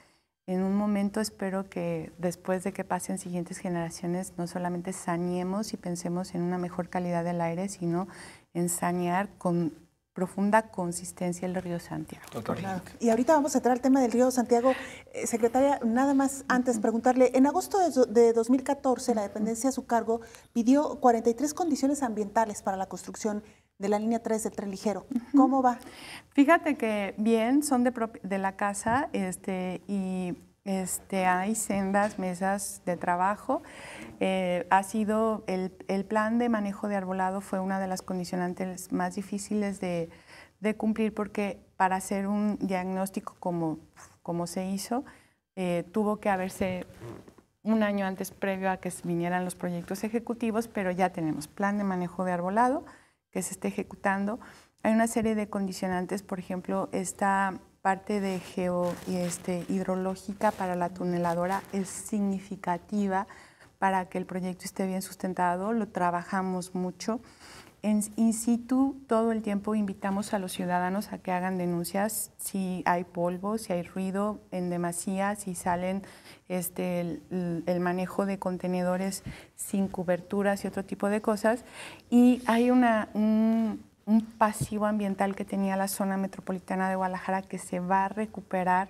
En un momento espero que después de que pasen siguientes generaciones, no solamente saneemos y pensemos en una mejor calidad del aire, sino en sanear con profunda consistencia el río Santiago. Claro. Y ahorita vamos a entrar al tema del río Santiago. Secretaria, nada más antes preguntarle, en agosto de 2014 la dependencia a su cargo pidió 43 condiciones ambientales para la construcción de la línea 3 del tren ligero. ¿Cómo va? Fíjate que bien, son de la casa y hay sendas mesas de trabajo. Ha sido el plan de manejo de arbolado fue una de las condicionantes más difíciles de cumplir, porque para hacer un diagnóstico como se hizo, tuvo que haberse un año antes previo a que vinieran los proyectos ejecutivos, pero ya tenemos plan de manejo de arbolado que se está ejecutando. Hay una serie de condicionantes, por ejemplo, esta parte de hidrológica para la tuneladora es significativa para que el proyecto esté bien sustentado, lo trabajamos mucho. In situ, todo el tiempo invitamos a los ciudadanos a que hagan denuncias si hay polvo, si hay ruido en demasía, si salen el manejo de contenedores sin coberturas y otro tipo de cosas. Y hay un pasivo ambiental que tenía la zona metropolitana de Guadalajara que se va a recuperar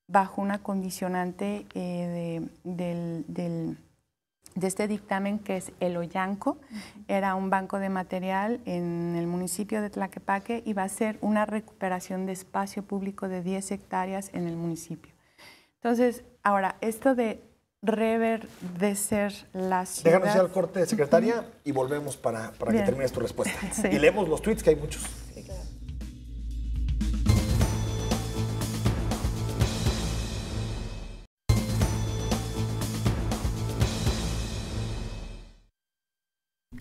bajo una condicionante de este dictamen, que es el Oyanco. Era un banco de material en el municipio de Tlaquepaque y va a ser una recuperación de espacio público de 10 hectáreas en el municipio. Entonces, ahora, esto de reverdecer la ciudad... Déjanos ir al corte, secretaria, y volvemos para que termines tu respuesta. Sí. Y leemos los tweets, que hay muchos. Sí, claro.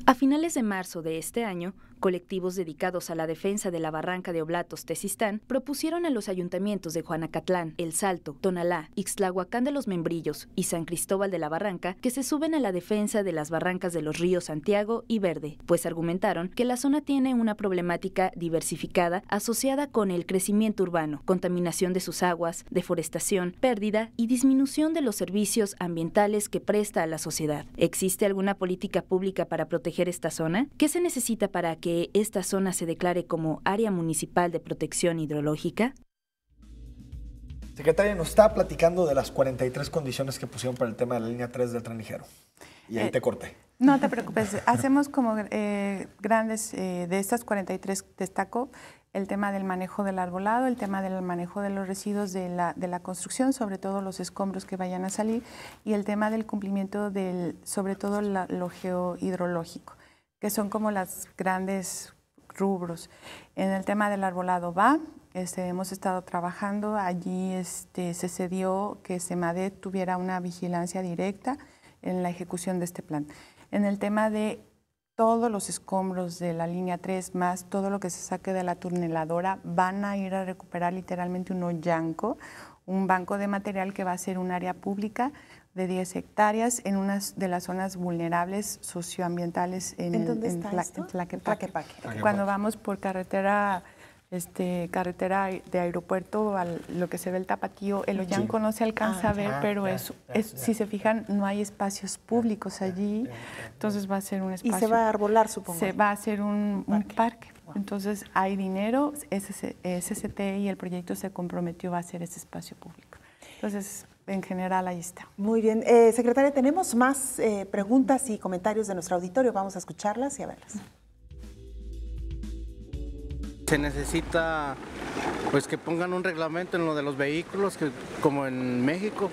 A finales de marzo de este año, colectivos dedicados a la defensa de la barranca de Oblatos, Tezistán, propusieron a los ayuntamientos de Juanacatlán, El Salto, Tonalá, Ixtlahuacán de los Membrillos y San Cristóbal de la Barranca que se suben a la defensa de las barrancas de los ríos Santiago y Verde, pues argumentaron que la zona tiene una problemática diversificada asociada con el crecimiento urbano, contaminación de sus aguas, deforestación, pérdida y disminución de los servicios ambientales que presta a la sociedad. ¿Existe alguna política pública para proteger esta zona? ¿Qué se necesita para que esta zona se declare como área municipal de protección hidrológica? Secretaria, nos está platicando de las 43 condiciones que pusieron para el tema de la línea 3 del tren ligero. Y ahí te corté. No te preocupes, hacemos como grandes, de estas 43 destaco, el tema del manejo del arbolado, el tema del manejo de los residuos de la construcción, sobre todo los escombros que vayan a salir, y el tema del cumplimiento sobre todo lo geohidrológico, que son como las grandes rubros. En el tema del arbolado hemos estado trabajando, allí se cedió que SEMADET tuviera una vigilancia directa en la ejecución de este plan. En el tema de todos los escombros de la línea 3 más todo lo que se saque de la tuneladora van a ir a recuperar literalmente un hoyanco, un banco de material que va a ser un área pública de 10 hectáreas en una de las zonas vulnerables socioambientales ¿En dónde está esto? Tlaquepaque. Cuando vamos por carretera de aeropuerto a lo que se ve el Tapatío, el hoyanco no se alcanza a ver, pero si se fijan no hay espacios públicos allí, entonces va a ser un espacio. Y se va a arbolar, supongo. Se va a hacer un parque. Entonces hay dinero, SCT y el proyecto se comprometió a hacer ese espacio público. Entonces, en general, ahí está. Muy bien. Secretaria, tenemos más preguntas y comentarios de nuestro auditorio. Vamos a escucharlas y a verlas. Se necesita pues que pongan un reglamento en lo de los vehículos, que como en México,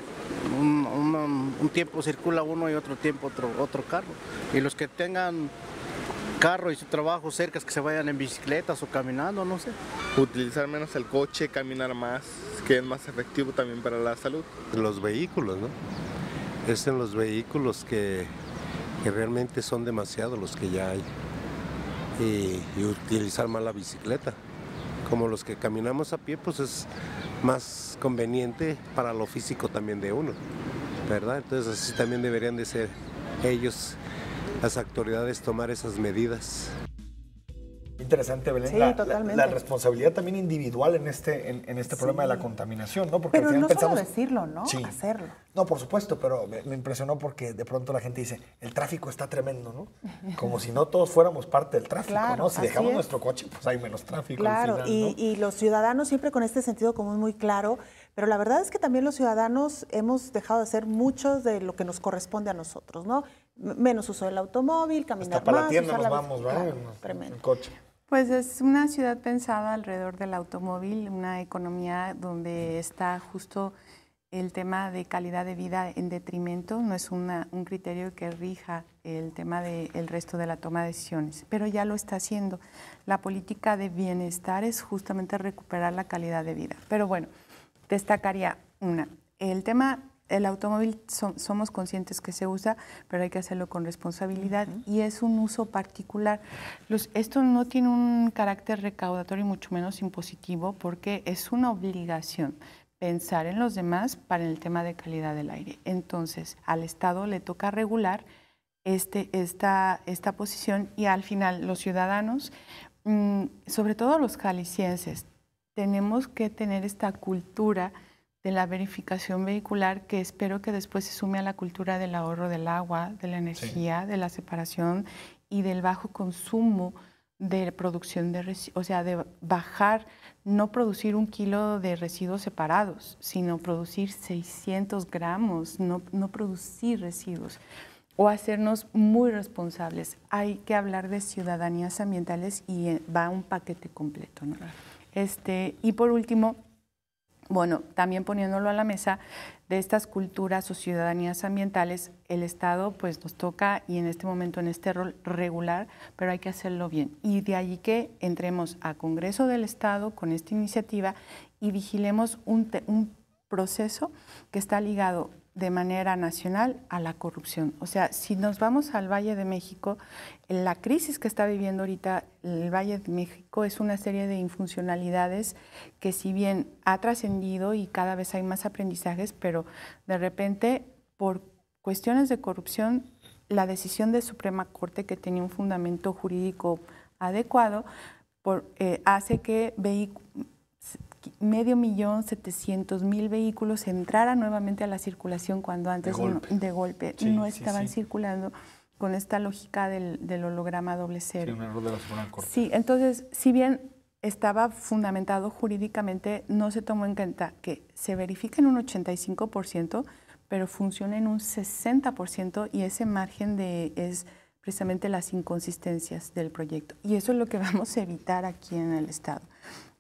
un tiempo circula uno y otro tiempo otro carro. Y los que tengan carro y su trabajo cerca, que se vayan en bicicletas o caminando, no sé. Utilizar menos el coche, caminar más, que es más efectivo también para la salud. Los vehículos, ¿no? Es en los vehículos que realmente son demasiados los que ya hay. Y utilizar más la bicicleta. Como los que caminamos a pie, pues es más conveniente para lo físico también de uno, ¿verdad? Entonces así también deberían de ser ellos, las autoridades, tomar esas medidas. Interesante, Belén, sí, la responsabilidad también individual en este problema de la contaminación, ¿no? Porque pero al final no pensamos, solo decirlo, ¿no? Sí. Hacerlo. No, por supuesto, pero me impresionó porque de pronto la gente dice, el tráfico está tremendo, ¿no? Como si no todos fuéramos parte del tráfico, claro, ¿no? Si dejamos es. Nuestro coche, pues hay menos tráfico Claro, al final, ¿no? y los ciudadanos siempre con este sentido común muy claro, pero la verdad es que también los ciudadanos hemos dejado de hacer mucho de lo que nos corresponde a nosotros, ¿no? Menos uso del automóvil, caminar hasta para más, la tienda usar nos la vamos, ¿verdad? Claro, tremendo. En coche. Pues es una ciudad pensada alrededor del automóvil, una economía donde está justo el tema de calidad de vida en detrimento, no es un criterio que rija el tema del resto de la toma de decisiones, pero ya lo está haciendo. La política de bienestar es justamente recuperar la calidad de vida. Pero bueno, destacaría el automóvil somos conscientes que se usa, pero hay que hacerlo con responsabilidad y es un uso particular. Esto no tiene un carácter recaudatorio y mucho menos impositivo porque es una obligación pensar en los demás para el tema de calidad del aire. Entonces, al Estado le toca regular esta posición y al final los ciudadanos, sobre todo los jaliscienses, tenemos que tener esta cultura de la verificación vehicular que espero que después se sume a la cultura del ahorro del agua, de la energía, de la separación y del bajo consumo de producción de residuos, o sea, de bajar, no producir 1 kilo de residuos separados, sino producir 600 gramos, no producir residuos o hacernos muy responsables. Hay que hablar de ciudadanías ambientales y va un paquete completo, ¿no? Y por último, bueno, también poniéndolo a la mesa, de estas culturas o ciudadanías ambientales, el Estado pues nos toca y en este momento en este rol regular, pero hay que hacerlo bien. Y de allí que entremos a Congreso del Estado con esta iniciativa y vigilemos un proceso que está ligado de manera nacional a la corrupción. O sea, si nos vamos al Valle de México, la crisis que está viviendo ahorita el Valle de México es una serie de infuncionalidades que si bien ha trascendido y cada vez hay más aprendizajes, pero de repente por cuestiones de corrupción, la decisión de Suprema Corte que tenía un fundamento jurídico adecuado hace que 500,700,000 vehículos entraran nuevamente a la circulación cuando antes de golpe no estaban circulando con esta lógica del holograma doble cero. Sí, un error de la Suprema Corte. Sí, entonces, si bien estaba fundamentado jurídicamente, no se tomó en cuenta que se verifica en un 85%, pero funciona en un 60% y ese margen es precisamente las inconsistencias del proyecto. Y eso es lo que vamos a evitar aquí en el Estado.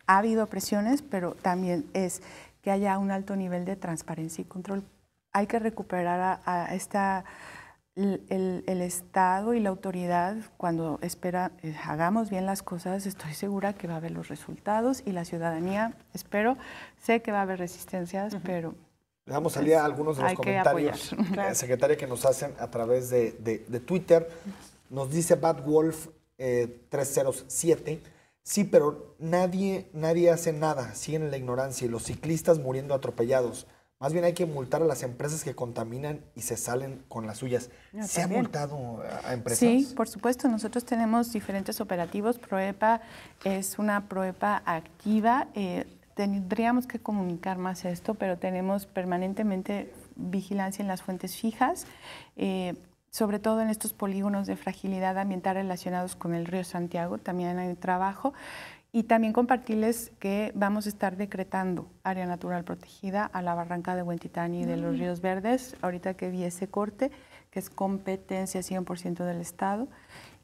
ha habido presiones, pero también es que haya un alto nivel de transparencia y control. Hay que recuperar el Estado y la autoridad. Cuando hagamos bien las cosas, estoy segura que va a haber los resultados, y la ciudadanía, sé que va a haber resistencias, pero... Dejamos salir a algunos de los comentarios, secretaria, que nos hacen a través de Twitter. Nos dice Bad Wolf 307, sí, pero nadie hace nada, siguen en la ignorancia, y los ciclistas muriendo atropellados. Más bien hay que multar a las empresas que contaminan y se salen con las suyas. ¿Se ha multado a empresas? Sí, por supuesto. Nosotros tenemos diferentes operativos. ProEPA es una ProEPA activa. Tendríamos que comunicar más esto, pero tenemos permanentemente vigilancia en las fuentes fijas, sobre todo en estos polígonos de fragilidad ambiental relacionados con el río Santiago. También hay trabajo. Y también compartirles que vamos a estar decretando área natural protegida a la barranca de Huentitán y de los Ríos Verdes, ahorita que vi ese corte, que es competencia 100% del Estado,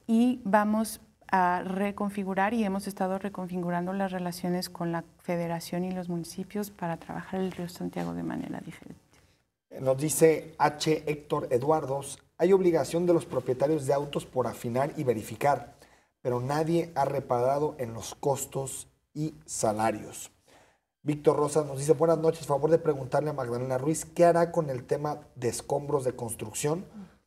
y vamos a reconfigurar, y hemos estado reconfigurando las relaciones con la Federación y los municipios para trabajar el río Santiago de manera diferente. Nos dice H. Héctor Eduardos, hay obligación de los propietarios de autos por afinar y verificar, pero nadie ha reparado en los costos y salarios. Víctor Rosas nos dice, buenas noches, favor de preguntarle a Magdalena Ruiz, ¿qué hará con el tema de escombros de construcción?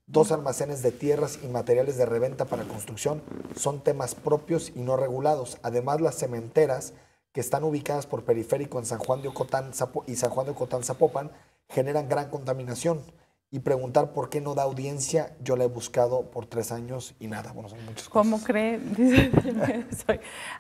2 almacenes de tierras y materiales de reventa para construcción son temas propios y no regulados. Además, las cementeras que están ubicadas por periférico en San Juan de Ocotán y San Juan de Ocotán Zapopan generan gran contaminación. Y preguntar por qué no da audiencia, yo la he buscado por 3 años y nada. Bueno, son muchas cosas. ¿Cómo cree?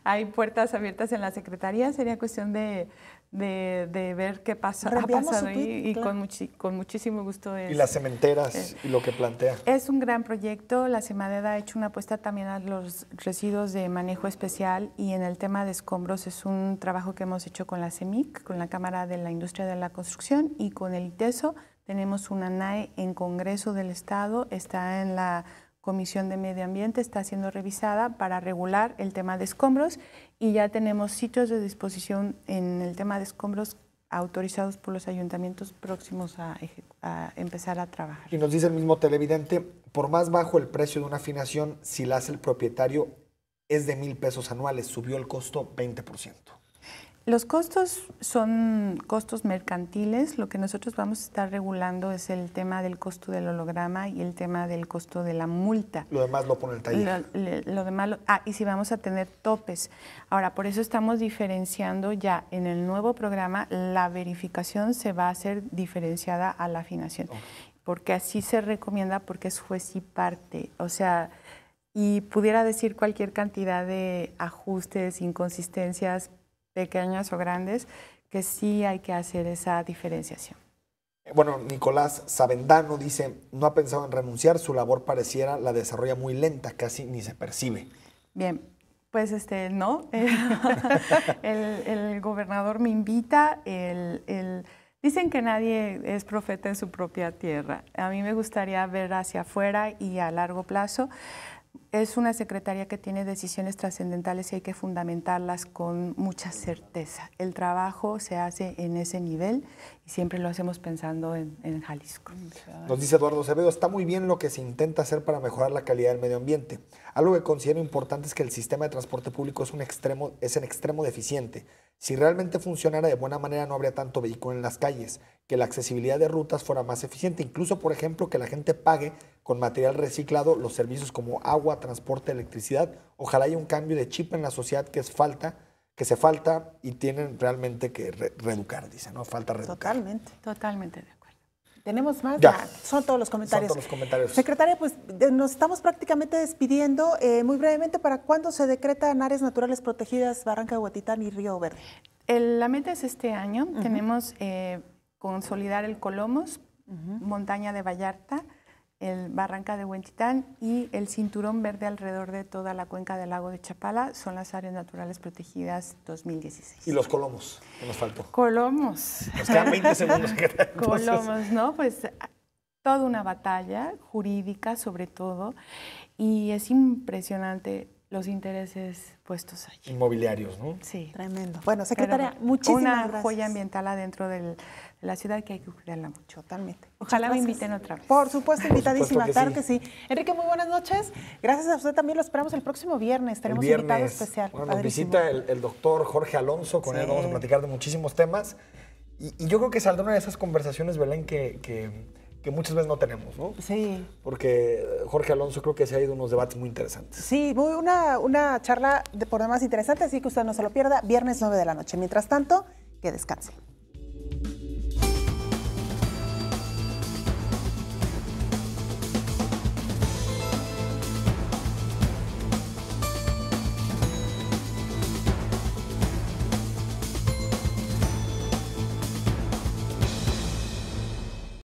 Hay puertas abiertas en la Secretaría, sería cuestión de ver qué pasa, ha pasado ahí, y claro, con muchísimo gusto. Y las cementeras y lo que plantea. Es un gran proyecto. La Semadet ha hecho una apuesta también a los residuos de manejo especial, y en el tema de escombros es un trabajo que hemos hecho con la CEMIC, con la Cámara de la Industria de la Construcción, y con el ITESO. Tenemos una NAE en Congreso del Estado, está en la Comisión de Medio Ambiente, está siendo revisada para regular el tema de escombros, y ya tenemos sitios de disposición en el tema de escombros autorizados por los ayuntamientos próximos a empezar a trabajar. Y nos dice el mismo televidente, por más bajo el precio de una afinación, si la hace el propietario, es de 1,000 pesos anuales, subió el costo 20%. Los costos son costos mercantiles. Lo que nosotros vamos a estar regulando es el tema del costo del holograma y el tema del costo de la multa. Lo demás lo pone el taller. Y si vamos a tener topes. Ahora, por eso estamos diferenciando ya en el nuevo programa, la verificación se va a hacer diferenciada a la afinación. Okay. Porque así se recomienda, porque es juez y parte. O sea, y pudiera decir cualquier cantidad de ajustes, inconsistencias, pequeñas o grandes, que sí hay que hacer esa diferenciación. Bueno, Nicolás Sabendano dice, no ha pensado en renunciar, su labor pareciera la desarrolla muy lenta, casi ni se percibe. Bien, pues no, el gobernador me invita, dicen que nadie es profeta en su propia tierra. A mí me gustaría ver hacia afuera y a largo plazo. Es una secretaría que tiene decisiones trascendentales y hay que fundamentarlas con mucha certeza. El trabajo se hace en ese nivel y siempre lo hacemos pensando en Jalisco. Nos dice Eduardo Acevedo, está muy bien lo que se intenta hacer para mejorar la calidad del medio ambiente. Algo que considero importante es que el sistema de transporte público es en extremo deficiente. Si realmente funcionara de buena manera no habría tanto vehículo en las calles, que la accesibilidad de rutas fuera más eficiente, incluso, por ejemplo, que la gente pague con material reciclado los servicios como agua, transporte, electricidad. Ojalá haya un cambio de chip en la sociedad que se falta y tienen realmente que reeducar, dice, ¿no? Falta reeducar. Totalmente de acuerdo. ¿Tenemos más? Ya. Son todos los comentarios. Son todos los comentarios. Secretaria, pues nos estamos prácticamente despidiendo. Muy brevemente, ¿para cuándo se decretan áreas naturales protegidas Barranca de Huentitán y Río Verde? La meta es este año. Tenemos consolidar el Colomos, Montaña de Vallarta, el Barranca de Huentitán y el cinturón verde alrededor de toda la cuenca del lago de Chapala son las áreas naturales protegidas 2016. ¿Y los Colomos? ¿Qué nos faltó? Colomos. Nos quedan 20 segundos. Colomos, ¿no? Pues toda una batalla jurídica sobre todo, y es impresionante los intereses puestos allí. Inmobiliarios, ¿no? Sí. Tremendo. Bueno, secretaria, muchísimas gracias. Una joya ambiental adentro de la ciudad que hay que cuidarla mucho. Totalmente. Ojalá me Gracias. inviten otra vez. Por supuesto, invitadísima, claro que sí. sí. Enrique, muy buenas noches. Gracias a usted también, lo esperamos el próximo viernes. Tenemos El invitado viernes, especial. bueno, nos Padrísimo. visita el doctor Jorge Alonso, con él vamos a platicar de muchísimos temas. Y yo creo que saldrá una de esas conversaciones, Belén, que muchas veces no tenemos, ¿no? Sí. Porque Jorge Alonso creo que se ha ido unos debates muy interesantes. Sí, una charla por demás interesante, así que usted no se lo pierda, viernes 9 de la noche. Mientras tanto, que descanse.